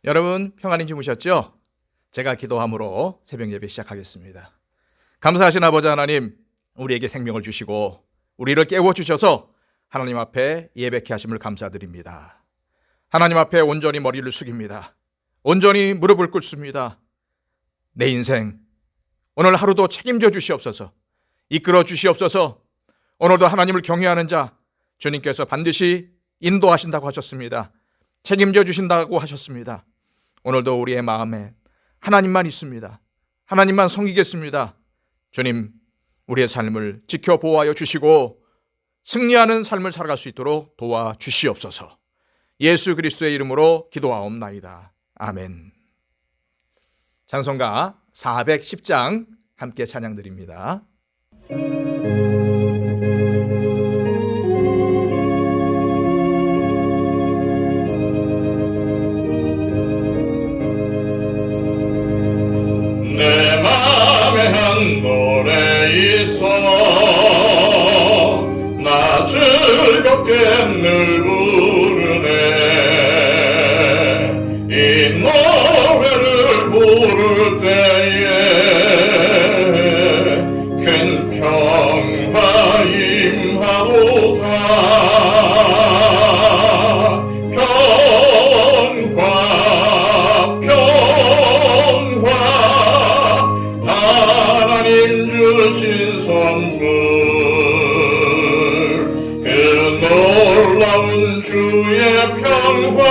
여러분 평안히 주무셨죠? 제가 기도함으로 새벽 예배 시작하겠습니다. 감사하신 아버지 하나님, 우리에게 생명을 주시고 우리를 깨워주셔서 하나님 앞에 예배케 하심을 감사드립니다. 하나님 앞에 온전히 머리를 숙입니다. 온전히 무릎을 꿇습니다. 내 인생 오늘 하루도 책임져 주시옵소서. 이끌어 주시옵소서. 오늘도 하나님을 경외하는 자 주님께서 반드시 인도하신다고 하셨습니다. 책임져 주신다고 하셨습니다. 오늘도 우리의 마음에 하나님만 있습니다. 하나님만 섬기겠습니다. 주님, 우리의 삶을 지켜보호하여 주시고 승리하는 삶을 살아갈 수 있도록 도와주시옵소서. 예수 그리스도의 이름으로 기도하옵나이다. 아멘. 찬송가 410장 함께 찬양드립니다. 내 맘에 한 노래 있어 나 즐겁게 늘 부르네. 이 노래를 부를 때에 큰 평화 임하도다. 하나님 주신 선물 그 놀라운 주의 평화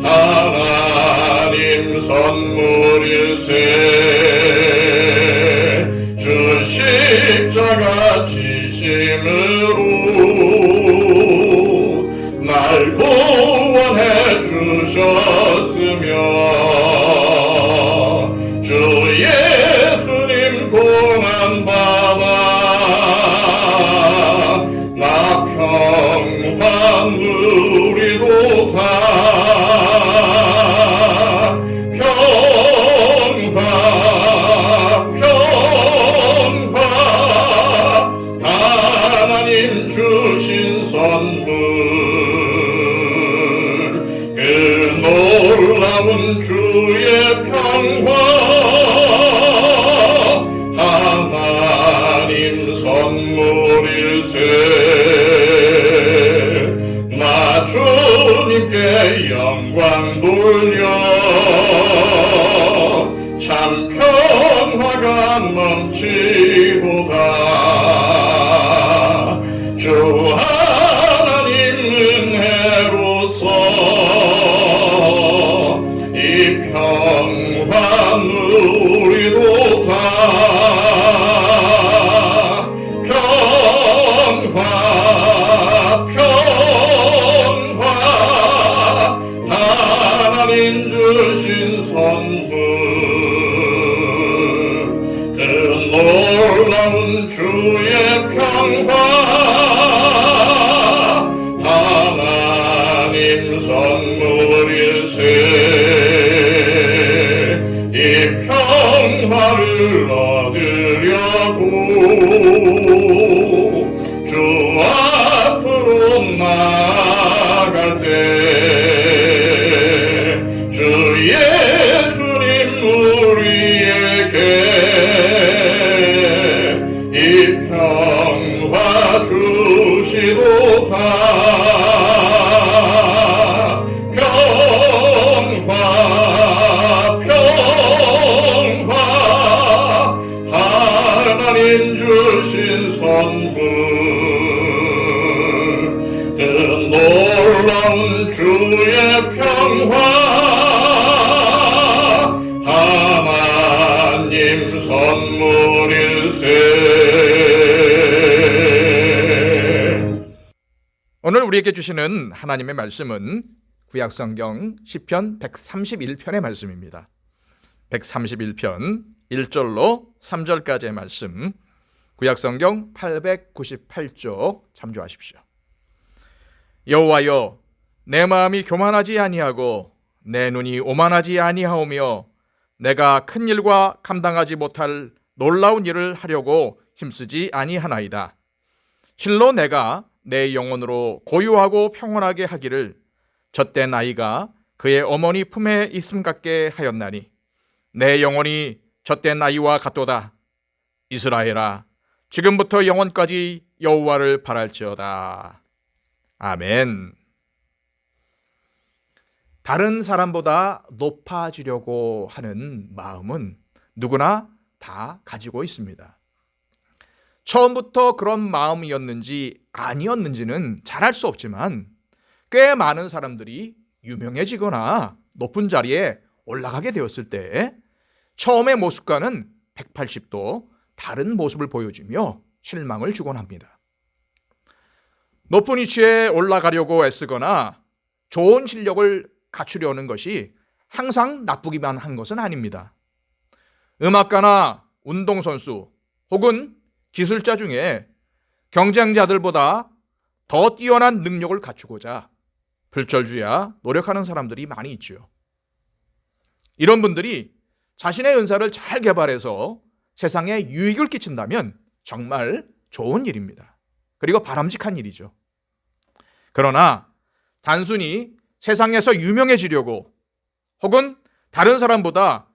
하나님 선물일세. 주 십자가 지심으로 날 구원해 주셨으며 주 예수님 고난받아 나 평화 누리도다. 평화 하나님 주신 선물 그 놀라운 주의 평화 하나님 선물일세. 나 주님께 영광 돌려 참 평화가 넘치도다. 주 하나님 은혜로서 이 평화 누리도다. 평화 하나님 주신 선물 그 놀라운 주의 평화 하나님 선물일세. 이 평화를 얻으려고 주 앞으로 나아갈 때 주 예수님 우리에게 이 평화 주시도다. 평화 하나님 주신 선물 그 놀라운 주의 평화 하나님 선물일세. 오늘 우리에게 주시는 하나님의 말씀은 구약성경 시편 131편의 말씀입니다. 131편 1절로 3절까지의 말씀, 구약성경 898쪽 참조하십시오. 여호와여, 내 마음이 교만하지 아니하고 내 눈이 오만하지 아니하오며 내가 큰 일과 감당하지 못할 놀라운 일을 하려고 힘쓰지 아니하나이다. 실로 내가 내 영혼으로 고요하고 평온하게 하기를 젖된 아이가 그의 어머니 품에 있음 같게 하였나니 내 영혼이 젖된 아이와 같도다. 이스라엘아, 지금부터 영원까지 여호와를 바랄지어다. 아멘. 다른 사람보다 높아지려고 하는 마음은 누구나 다 가지고 있습니다. 처음부터 그런 마음이었는지 아니었는지는 잘 알 수 없지만 꽤 많은 사람들이 유명해지거나 높은 자리에 올라가게 되었을 때 처음의 모습과는 180도 다른 모습을 보여주며 실망을 주곤 합니다. 높은 위치에 올라가려고 애쓰거나 좋은 실력을 갖추려는 것이 항상 나쁘기만 한 것은 아닙니다. 음악가나 운동선수 혹은 기술자 중에 경쟁자들보다 더 뛰어난 능력을 갖추고자 불철주야 노력하는 사람들이 많이 있죠. 이런 분들이 자신의 은사를 잘 개발해서 세상에 유익을 끼친다면 정말 좋은 일입니다. 그리고 바람직한 일이죠. 그러나 단순히 세상에서 유명해지려고 혹은 다른 사람보다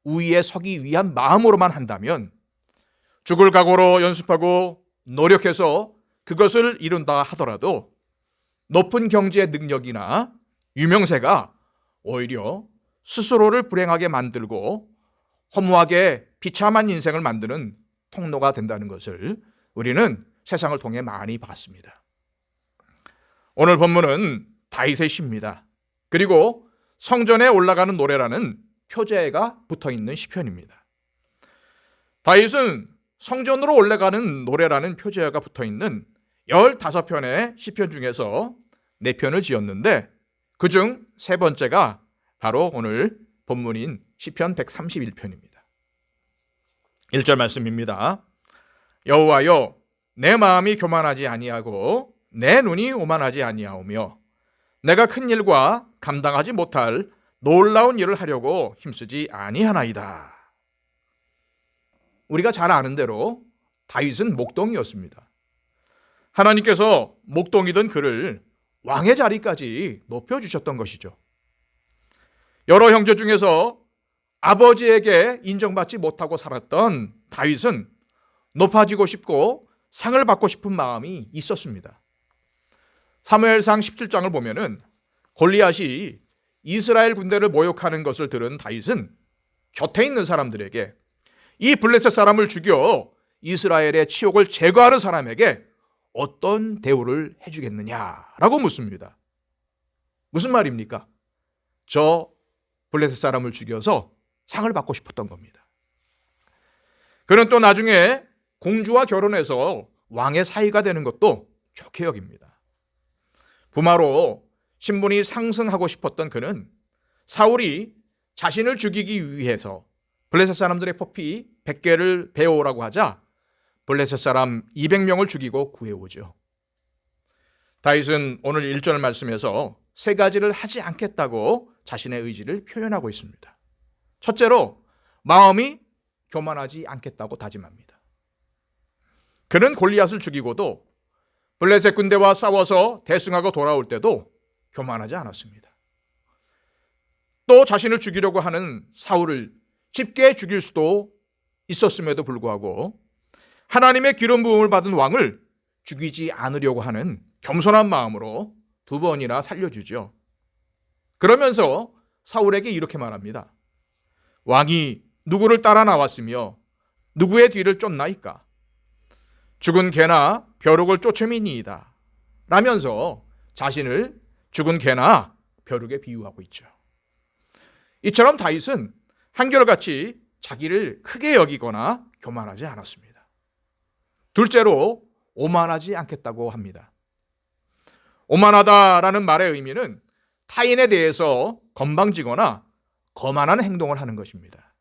우위에 서기 위한 마음으로만 한다면 죽을 각오로 연습하고 노력해서 그것을 이룬다 하더라도 높은 경제 능력이나 유명세가 오히려 스스로를 불행하게 만들고 허무하게 비참한 인생을 만드는 통로가 된다는 것을 우리는 세상을 통해 많이 봤습니다. 오늘 본문은 다윗의 시입니다. 그리고 성전에 올라가는 노래라는 표제가 붙어있는 시편입니다. 다윗은 성전으로 올라가는 노래라는 표제가 붙어있는 15편의 시편 중에서 4편을 지었는데 그중 3번째가 바로 오늘 본문인 시편 131편입니다. 1절 말씀입니다. 여호와여, 내 마음이 교만하지 아니하고 내 눈이 오만하지 아니하오며 내가 큰 일과 감당하지 못할 놀라운 일을 하려고 힘쓰지 아니하나이다. 우리가 잘 아는 대로 다윗은 목동이었습니다. 하나님께서 목동이던 그를 왕의 자리까지 높여주셨던 것이죠. 여러 형제 중에서 아버지에게 인정받지 못하고 살았던 다윗은 높아지고 싶고 상을 받고 싶은 마음이 있었습니다. 사무엘상 17장을 보면은 골리앗이 이스라엘 군대를 모욕하는 것을 들은 다윗은 곁에 있는 사람들에게 이 블레셋 사람을 죽여 이스라엘의 치욕을 제거하는 사람에게 어떤 대우를 해주겠느냐라고 묻습니다. 무슨 말입니까? 저 블레셋 사람을 죽여서 상을 받고 싶었던 겁니다. 그는 또 나중에 공주와 결혼해서 왕의 사위가 되는 것도 좋게 여깁니다. 부마로 신분이 상승하고 싶었던 그는 사울이 자신을 죽이기 위해서 블레셋 사람들의 포피 100개를 베어오라고 하자 블레셋 사람 200명을 죽이고 구해오죠. 다윗은 오늘 1절 말씀에서 3가지를 하지 않겠다고 자신의 의지를 표현하고 있습니다. 첫째로 마음이 교만하지 않겠다고 다짐합니다. 그는 골리앗을 죽이고도 블레셋 군대와 싸워서 대승하고 돌아올 때도 교만하지 않았습니다. 또 자신을 죽이려고 하는 사울을 쉽게 죽일 수도 있었음에도 불구하고 하나님의 기름 부음을 받은 왕을 죽이지 않으려고 하는 겸손한 마음으로 2번이나 살려주죠. 그러면서 사울에게 이렇게 말합니다. 왕이 누구를 따라 나왔으며 누구의 뒤를 쫓나이까? 죽은 개나 벼룩을 쫓음이니이다. 라면서 자신을 죽은 개나 벼룩에 비유하고 있죠. 이처럼 다윗은 한결같이 자기를 크게 여기거나 교만하지 않았습니다. 둘째로 오만하지 않겠다고 합니다. 오만하다라는 말의 의미는 타인에 대해서 건방지거나 거만한 행동을 하는 것입니다.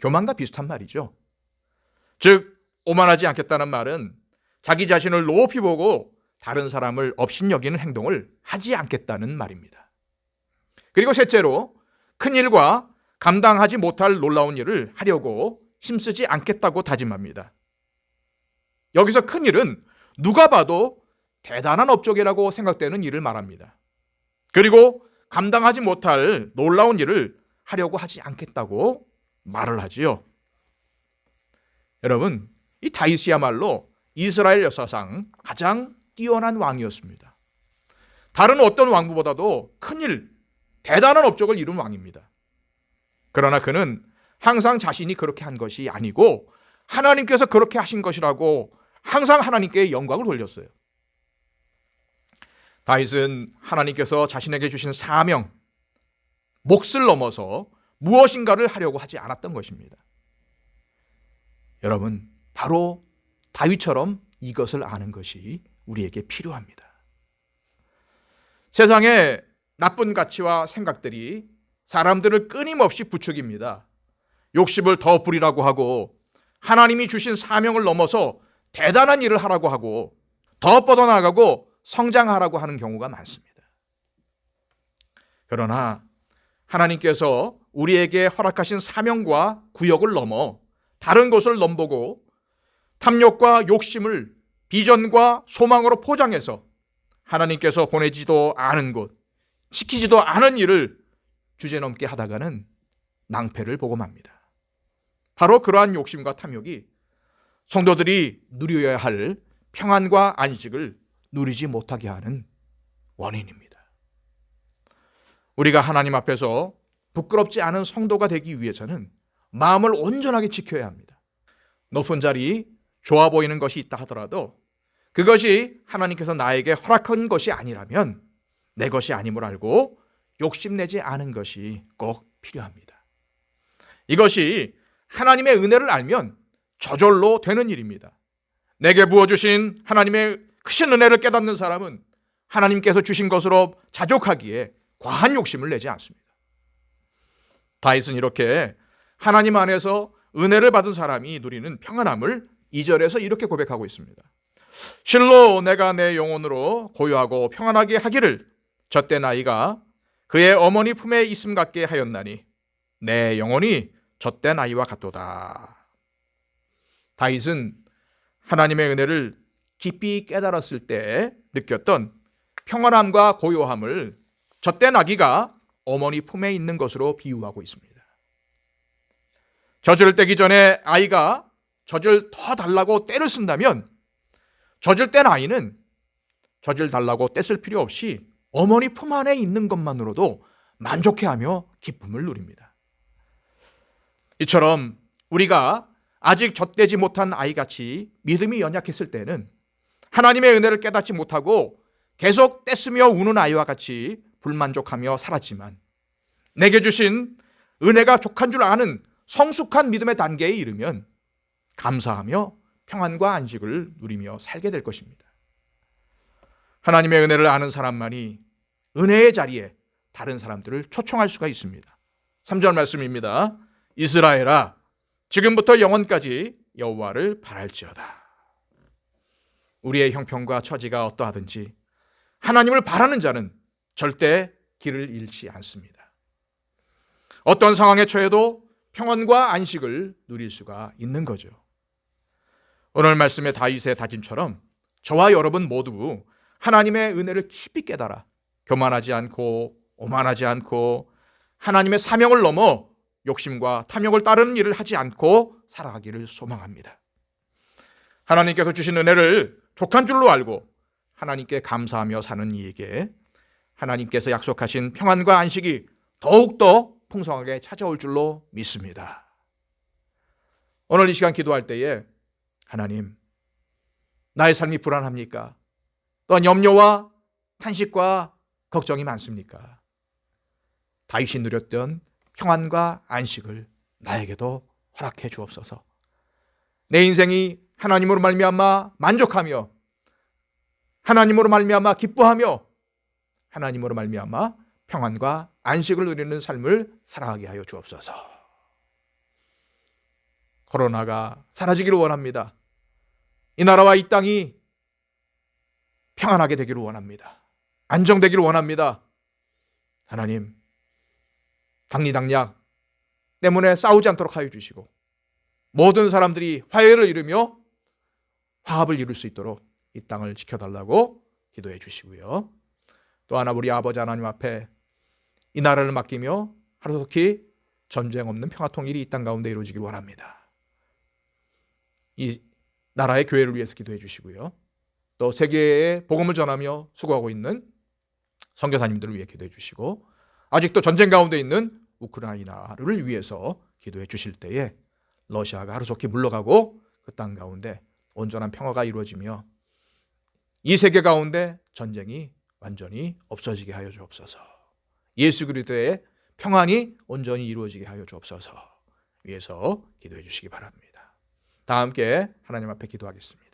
교만과 비슷한 말이죠. 즉 오만하지 않겠다는 말은 자기 자신을 높이 보고 다른 사람을 업신여기는 행동을 하지 않겠다는 말입니다. 그리고 셋째로 큰 일과 감당하지 못할 놀라운 일을 하려고 힘쓰지 않겠다고 다짐합니다. 여기서 큰 일은 누가 봐도 대단한 업적이라고 생각되는 일을 말합니다. 그리고 감당하지 못할 놀라운 일을 하려고 하지 않겠다고 말을 하지요. 여러분, 이 다윗이야말로 이스라엘 역사상 가장 뛰어난 왕이었습니다. 다른 어떤 왕보다도 큰일, 대단한 업적을 이룬 왕입니다. 그러나 그는 항상 자신이 그렇게 한 것이 아니고 하나님께서 그렇게 하신 것이라고 항상 하나님께 영광을 돌렸어요. 다윗은 하나님께서 자신에게 주신 사명, 몫을 넘어서 무엇인가를 하려고 하지 않았던 것입니다. 여러분, 바로 다윗처럼 이것을 아는 것이 우리에게 필요합니다. 세상에 나쁜 가치와 생각들이 사람들을 끊임없이 부추깁니다. 욕심을 더 부리라고 하고 하나님이 주신 사명을 넘어서 대단한 일을 하라고 하고 더 뻗어나가고 성장하라고 하는 경우가 많습니다. 그러나 하나님께서 우리에게 허락하신 사명과 구역을 넘어 다른 곳을 넘보고 탐욕과 욕심을 비전과 소망으로 포장해서 하나님께서 보내지도 않은 곳, 시키지도 않은 일을 주제넘게 하다가는 낭패를 보고 맙니다. 바로 그러한 욕심과 탐욕이 성도들이 누려야 할 평안과 안식을 누리지 못하게 하는 원인입니다. 우리가 하나님 앞에서 부끄럽지 않은 성도가 되기 위해서는 마음을 온전하게 지켜야 합니다. 높은 자리, 좋아 보이는 것이 있다 하더라도 그것이 하나님께서 나에게 허락한 것이 아니라면 내 것이 아님을 알고 욕심내지 않은 것이 꼭 필요합니다. 이것이 하나님의 은혜를 알면 저절로 되는 일입니다. 내게 부어주신 하나님의 크신 은혜를 깨닫는 사람은 하나님께서 주신 것으로 자족하기에 과한 욕심을 내지 않습니다. 다윗은 이렇게 하나님 안에서 은혜를 받은 사람이 누리는 평안함을 2절에서 이렇게 고백하고 있습니다. 실로 내가 내 영혼으로 고요하고 평안하게 하기를 젖된 아이가 그의 어머니 품에 있음 같게 하였나니 내 영혼이 젖된 아이와 같도다. 다윗은 하나님의 은혜를 깊이 깨달았을 때 느꼈던 평안함과 고요함을 젖된 아기가 어머니 품에 있는 것으로 비유하고 있습니다. 젖을 떼기 전에 아이가 젖을 더 달라고 떼를 쓴다면 젖을 뗀 아이는 젖을 달라고 떼쓸 필요 없이 어머니 품 안에 있는 것만으로도 만족해하며 기쁨을 누립니다. 이처럼 우리가 아직 젖되지 못한 아이같이 믿음이 연약했을 때는 하나님의 은혜를 깨닫지 못하고 계속 떼쓰며 우는 아이와 같이 불만족하며 살았지만 내게 주신 은혜가 족한 줄 아는 성숙한 믿음의 단계에 이르면 감사하며 평안과 안식을 누리며 살게 될 것입니다. 하나님의 은혜를 아는 사람만이 은혜의 자리에 다른 사람들을 초청할 수가 있습니다. 3절 말씀입니다. 이스라엘아, 지금부터 영원까지 여호와를 바랄지어다. 우리의 형편과 처지가 어떠하든지 하나님을 바라는 자는 절대 길을 잃지 않습니다. 어떤 상황에 처해도 평안과 안식을 누릴 수가 있는 거죠. 오늘 말씀의 다윗의 다짐처럼 저와 여러분 모두 하나님의 은혜를 깊이 깨달아 교만하지 않고 오만하지 않고 하나님의 사명을 넘어 욕심과 탐욕을 따르는 일을 하지 않고 살아가기를 소망합니다. 하나님께서 주신 은혜를 족한 줄로 알고 하나님께 감사하며 사는 이에게 하나님께서 약속하신 평안과 안식이 더욱더 풍성하게 찾아올 줄로 믿습니다. 오늘 이 시간 기도할 때에 하나님, 나의 삶이 불안합니까? 또한 염려와 탄식과 걱정이 많습니까? 다윗이 누렸던 평안과 안식을 나에게도 허락해 주옵소서. 내 인생이 하나님으로 말미암아 만족하며 하나님으로 말미암아 기뻐하며 하나님으로 말미암아 평안과 안식을 누리는 삶을 살아가게 하여 주옵소서. 코로나가 사라지기를 원합니다. 이 나라와 이 땅이 평안하게 되기를 원합니다. 안정되기를 원합니다. 하나님, 당리당략 때문에 싸우지 않도록 하여 주시고 모든 사람들이 화해를 이루며 화합을 이룰 수 있도록 이 땅을 지켜달라고 기도해 주시고요. 또 하나 우리 아버지 하나님 앞에 이 나라를 맡기며 하루속히 전쟁 없는 평화통일이 이 땅 가운데 이루어지길 원합니다. 이 나라의 교회를 위해서 기도해 주시고요. 또 세계에 복음을 전하며 수고하고 있는 선교사님들을 위해 기도해 주시고 아직도 전쟁 가운데 있는 우크라이나를 위해서 기도해 주실 때에 러시아가 하루속히 물러가고 그 땅 가운데 온전한 평화가 이루어지며 이 세계 가운데 전쟁이 완전히 없어지게 하여 주옵소서. 예수 그리스도의 평안이 온전히 이루어지게 하여 주옵소서 위해서 기도해 주시기 바랍니다. 다 함께 하나님 앞에 기도하겠습니다.